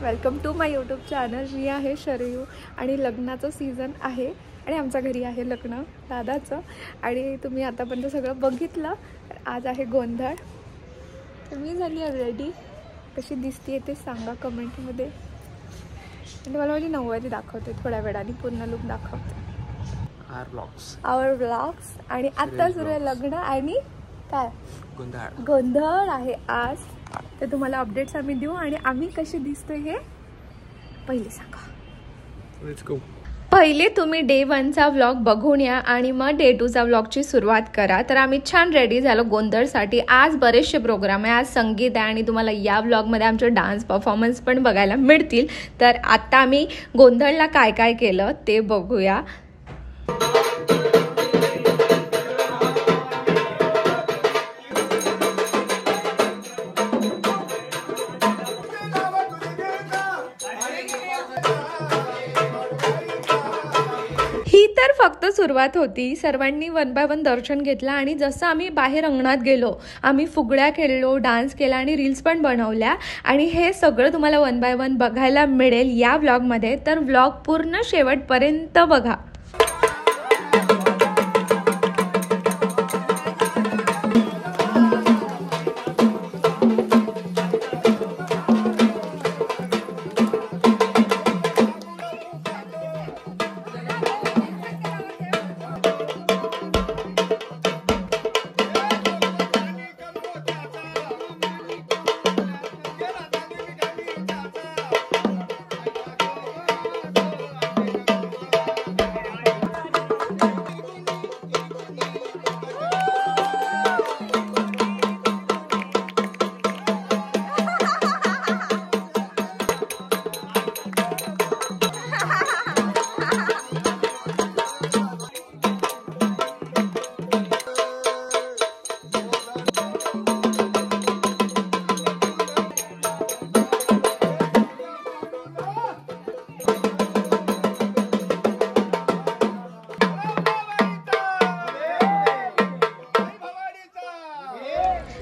Welcome to my YouTube channel. मी आहे शरयू आणि लग्नाचं सीझन आहे आणि आमच्या घरी आहे लग्न दादाचं आणि तुम्ही आतापर्यंत सगळं बघितलं। आज आहे गोंधळ। तर मी झाली आहे रेडी। कशी दिसते ते सांगा कमेंटमध्ये आणि मला माझी नऊवारी दाखवते थोड्या वेळाने पूर्ण लुक दाखवते। आवर व्लॉग्स आणि आता सुरू आहे लग्न आणि काय गोंधळ आहे आज। तर तुम्हाला अपडेट्स आम्ही देऊ आणि आम्ही कशी दिसतोय हे पहिले सांगा। Let's go. पहिले तुम्ही डे 1चा व्लॉग बघून या आणि मग डे 2चा व्लॉगची सुरुवात करा। तर आम्ही छान रेडी झालो गोंधळसाठी। आज बरेचसे प्रोग्राम आहे, आज संगीत आहे आणि तुम्हाला या व्लॉगमध्ये आमचे डान्स परफॉर्मन्स पण बघायला मिळतील। तर आता आम्ही गोंधळला काय काय केलं ते बघूया। ही तर फक्त सुरुवात होती। सर्वांनी 1 बाय 1 दर्शन घेतलं आणि जसं आम्ही बाहेर अंगणात गेलो आम्ही फुगड्या खेळलो, डान्स केला आणि रील्स पण बनवल्या आणि हे सगळं तुम्हाला 1 बाय 1 बघायला मिळेल या व्लॉगमध्ये। तर व्लॉग पूर्ण शेवटपर्यंत बघा।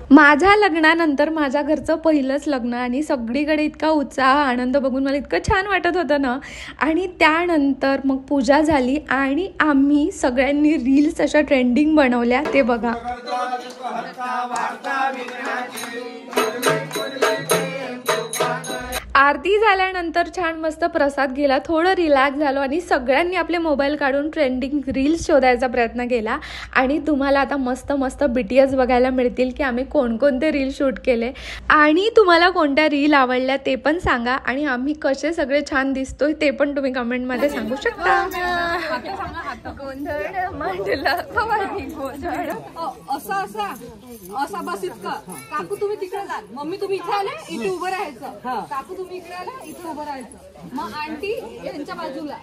माझ्या लग्नानंतर माझ्या घरचं पहिलंच लग्न आणि सगळीकडे इतका उत्साह आनंद बघून मला इतकं छान वाटत होतं ना। आणि त्यानंतर मग पूजा झाली आणि आम्ही सगळ्यांनी रील्स अशा ट्रेंडिंग बनवल्या ते बघा। आरती झाल्यानंतर छान मस्त प्रसाद गेला, थोडं रिलॅक्स झालो आणि सगळ्यांनी आपले मोबाईल काढून ट्रेंडिंग रील्स शोधायचा प्रयत्न केला आणि तुम्हाला आता मस्त मस्त BTS बघायला मिळतील की आम्ही कोणकोणते रील शूट केले आणि तुम्हाला कोणत्या रील आवडल्या ते पण सांगा आणि आम्ही कसे सगळे छान दिसतोय ते पण तुम्ही कमेंटमध्ये सांगू शकता। गोंधळ मांडला गोंधळ असा असा असा बस इतकं। काकू तुम्ही तिकडे जा, मम्मी तुम्ही इथे आले, इथे उभं राहायचं। काकू तुम्ही इकडे आला, इथे उभं राहायचं। मग आंटी यांच्या बाजूला।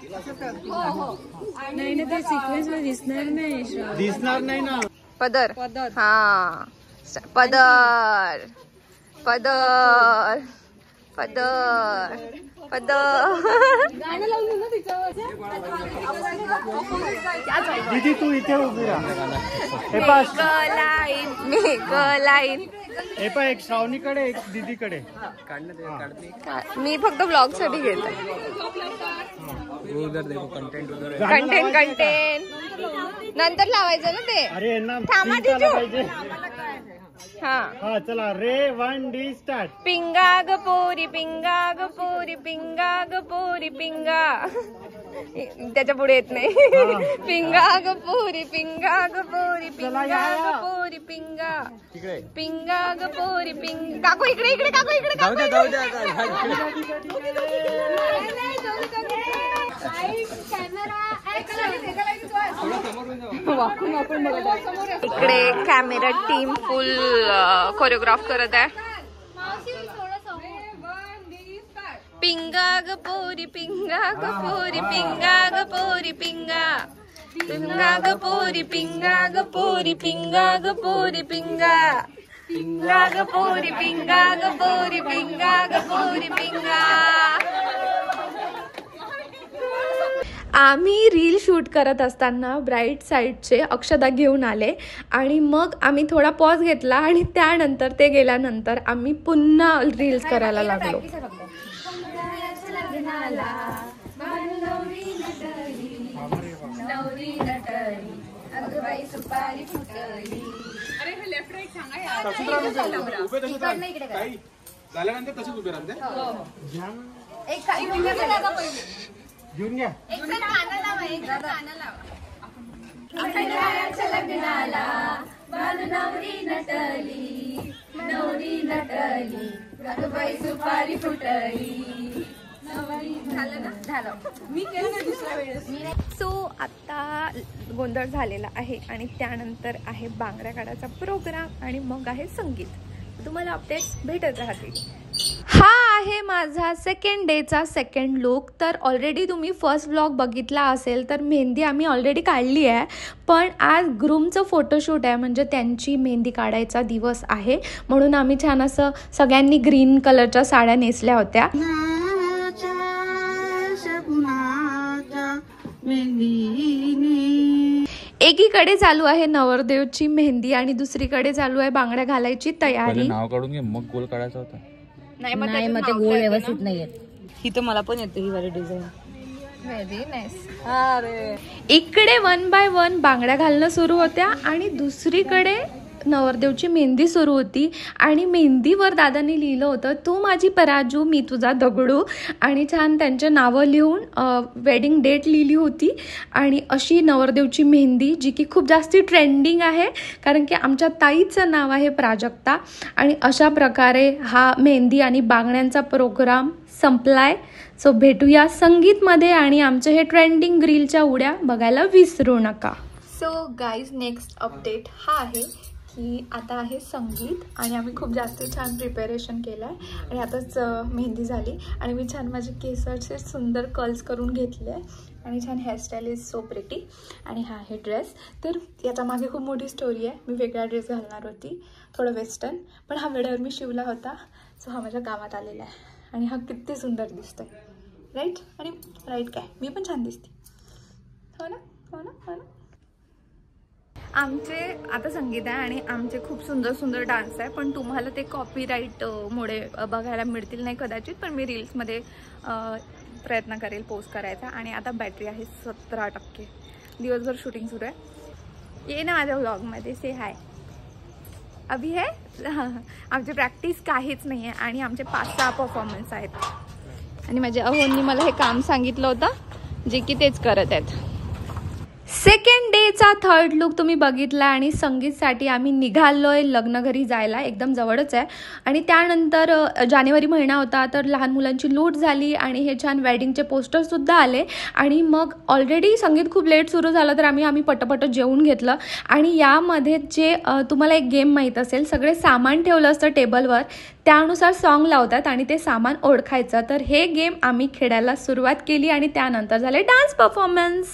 हो हो नाही ना, ते सिक्वेन्स मध्ये दिसणार नाही ना। पदर हा पदर पदर पदर पदर गाणं लावलं ना तिच्यावर। दीदी तू इथे उभी राहा। लाईन हे पा एक श्रावणीकडे एक दीदीकडे। मी फक्त ब्लॉग साठी घेते। कंटेंट नंतर लावायचं ना ते। अरे ना थांबा पाहिजे। हा चला रे 1 2 स्टार्ट। पिंगा ग पोरी पिंगा ग पोरी पिंगा ग पोरी पिंगा। त्याच्या पुढे येत नाही। पिंगा ग पोरी पिंगा ग पोरी पिंगा ग पोरी पिंगा पिंगा ग पोरी पिंग। काकू इकडे इकडे, काकू इकडे, इकडे कॅमेरा टीम फुल कोरिओग्राफ करत आहे। पिंगा ग पोरी पिंगा ग पोरी पिंगा ग पोरी पिंगा पिंगा ग पोरी पिंगा ग पोरी पिंगा ग पोरी पिंगा पिंगा ग पोरी पिंगा ग पोरी पिंगा ग पोरी पिंगा। आम्ही रील शूट करत असताना ब्राईट साईडचे अक्षदा घेऊन आले आणि मग आम्ही थोडा पॉज घेतला आणि त्यानंतर ते गेल्यानंतर आम्ही पुन्हा रील्स करायला लागलो। लग्नाला नवरी नटली नवरी नटली अगं बाई सुपारी फुटली. अरे हे लेफ्ट राईट सांगा यार. झाल्यानंतर तसंच उभे राहते. एक काही मिनिटं दादा पहिले. घेऊन घ्या. एक जण गाणं लावा, एक जण गाणं लावा. खंडाळ्याच्या लग्नाला नवरी नटली नवरी नटली अगं बाई सुपारी फुटली. झालं ना? झालं. मी केलं ना दुसऱ्या वेळेस. सो आता गोंधळ झालेला आहे आणि त्यानंतर आहे बांगड्या काढायचा प्रोग्राम आणि मग आहे संगीत. तुम्हाला अपडेट्स भेटत राहतील. हा आहे माझा सेकंड डेचा सेकंड लुक. तर ऑलरेडी तुम्ही फर्स्ट व्लॉग बघितला असेल तर मेहंदी आम्ही ऑलरेडी काढली आहे, पण आज ग्रूमचं फोटोशूट आहे, म्हणजे त्यांची मेहंदी काढायचा दिवस आहे म्हणून आम्ही छान असं सगळ्यांनी ग्रीन कलरच्या साड्या नेसल्या होत्या. एकीकडे चालू आहे नवरदेवची मेहंदी आणि दुसरीकडे चालू आहे बांगड्या घालायची तयारी. नाव काढून घे मग गोल काढायचा होता. नाही मग ते गोल व्यवस्थित नाही येत. ही तर मला पण येते ही वाली डिझाईन. Very nice. अरे इकडे 1 बाय 1 बांगड्या घालणं सुरू होत्या आणि दुसरीकडे नवरदेवची मेहंदी सुरू होती आणि मेहंदीवर दादांनी लिहिलं होतं तू माझी पराजू मी तुझा दगडू आणि छान त्यांचे नावं लिहून वेडिंग डेट लिहिली होती. आणि अशी नवरदेवची मेहंदी जी की खूप जास्ती ट्रेंडिंग आहे कारण की आमच्या ताईचं नाव आहे प्राजक्ता. आणि अशा प्रकारे हा मेहंदी आणि बांगड्यांचा प्रोग्राम संपलाय. सो भेटूया संगीतमध्ये आणि आमचे हे ट्रेंडिंग रीलच्या उड्या बघायला विसरू नका. सो गाईज नेक्स्ट अपडेट हा आहे की आता आहे संगीत आणि आम्ही खूप जास्त छान प्रिपेरेशन केलं आहे आणि आताच मेहंदी झाली आणि मी छान माझे केसाचे सुंदर कर्ल्स करून घेतले आहे आणि छान हेअरस्टाईल इज सो प्रिटी. आणि हा आहे ड्रेस. तर याच्या मागे खूप मोठी स्टोरी आहे. मी वेगळा ड्रेस घालणार होती थोडं वेस्टर्न, पण हा वेळेवर मी शिवला होता. सो हा माझ्या कामात आलेला आहे आणि हा किती सुंदर दिसतोय राईट. आणि राईट काय मी पण छान दिसते हो ना हो ना हो ना. आमचे आता संगीत आहे आणि आमचे खूप सुंदर सुंदर डान्स आहे, पण तुम्हाला ते कॉपीराईटमुळे बघायला मिळतील नाही कदाचित, पण मी रील्समध्ये प्रयत्न करेल पोस्ट करायचा. आणि आता बॅटरी आहे 17%. दिवसभर शूटिंग सुरू आहे. ये ना माझ्या व्लॉगमध्ये से हाय. अभि है आमची प्रॅक्टिस काहीच नाही आहे आणि आमचे 5-6 परफॉर्मन्स आहेत आणि माझ्या अहोंनी मला हे काम सांगितलं होतं जे की तेच करत आहेत. सेकंड डेचा थर्ड लुक तुम्ही बघितला आणि संगीतसाठी आम्ही निघालोय लग्न घरी जायला. एकदम जवळच आहे. आणि त्यानंतर जानेवारी महिना होता तर लहान मुलांची लूट झाली आणि हे छान वेडिंगचे पोस्टरसुद्धा आले आणि मग ऑलरेडी संगीत खूप लेट सुरू झालं तर आम्ही पटपट जेवून घेतलं. आणि यामध्ये जे तुम्हाला एक गेम माहीत असेल, सगळे सामान ठेवलं असतं टेबलवर, त्यानुसार सॉन्ग लावतात आणि ते सामान ओळखायचं. तर हे गेम आम्ही खेळायला सुरुवात केली आणि त्यानंतर झाले डान्स परफॉर्मन्स.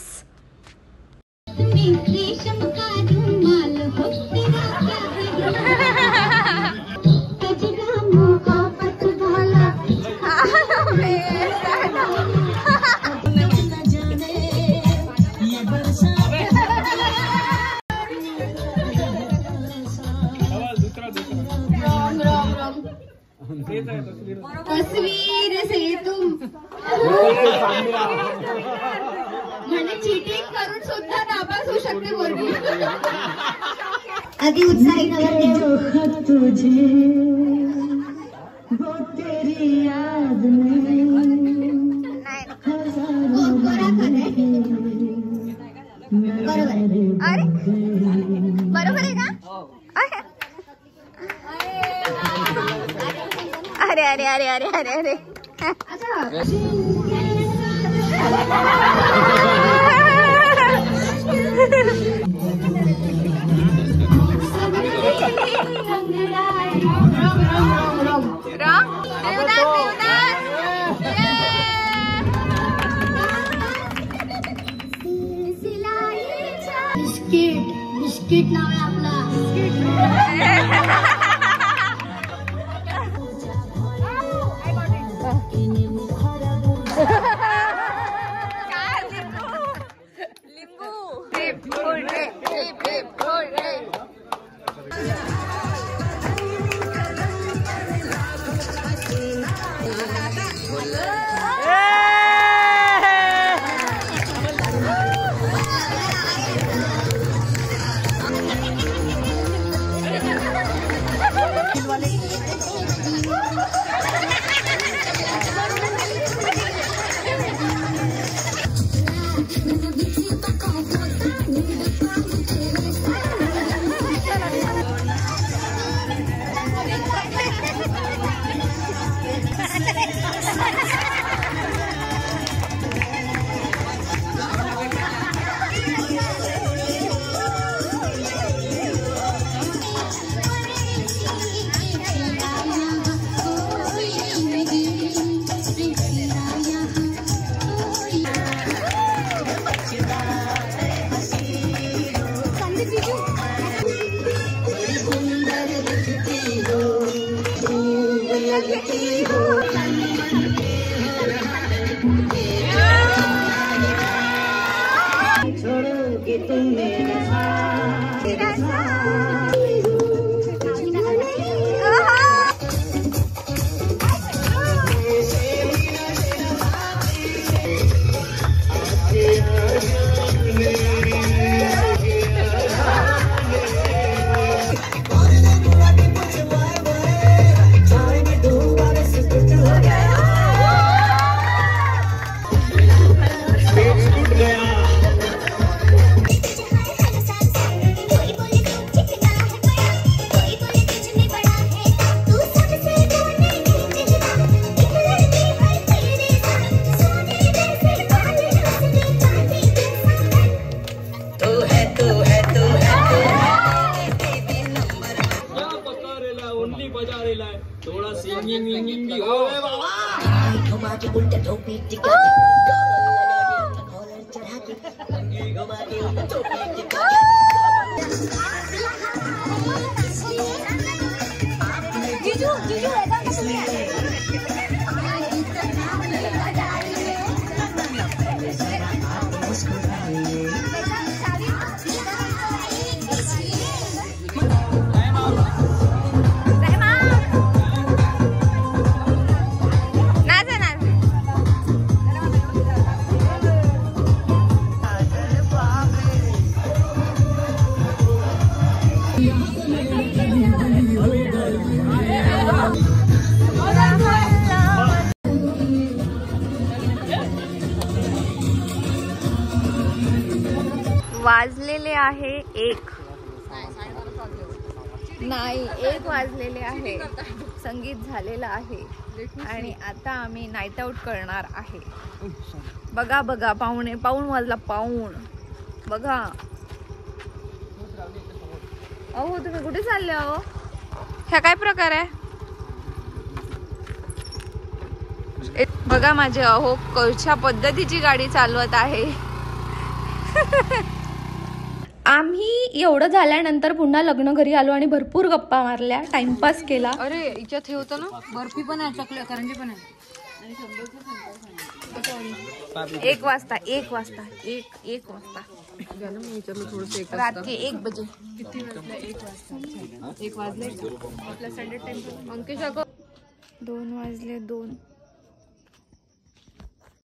तस्वीर से तुम म्हणजे चीटिंग करून सुद्धा नापास होऊ शकते मुलगी. अति उत्साही नवरदेव तुझे वो तेरी याद में बरोबर आहे का? अरे अरे अरे अरे अरे अरे बिस्किट नाव आहे आपला. लिंबू वाजलेले आहे 1 नाही 1 वाजलेले आहे. संगीत झालेलं आहे आणि आता आम्ही नाईट आउट करणार आहे. बघा बघा पाऊण वाजला पाऊण. बघा अहो तुम्ही कुठे चालले अहो? ह्या काय प्रकार आहे? बघा माझे अहो कशा पद्धतीची गाडी चालवत आहे. आम्ही एवढं झाल्यानंतर पुन्हा लग्न घरी आलो आणि भरपूर गप्पा मारल्या, टाइमपास केला. अरे हिच्यात हे होतं ना, बर्फी पण आहे, चॉकलेट करंजी पण आहे. 1 वाजता 1 वाजता रात के 1 बजे. किती वाजले? 1 वाजता. 1 वाजले आपला संडे टाइम. अंकिश 2 वाजले 2.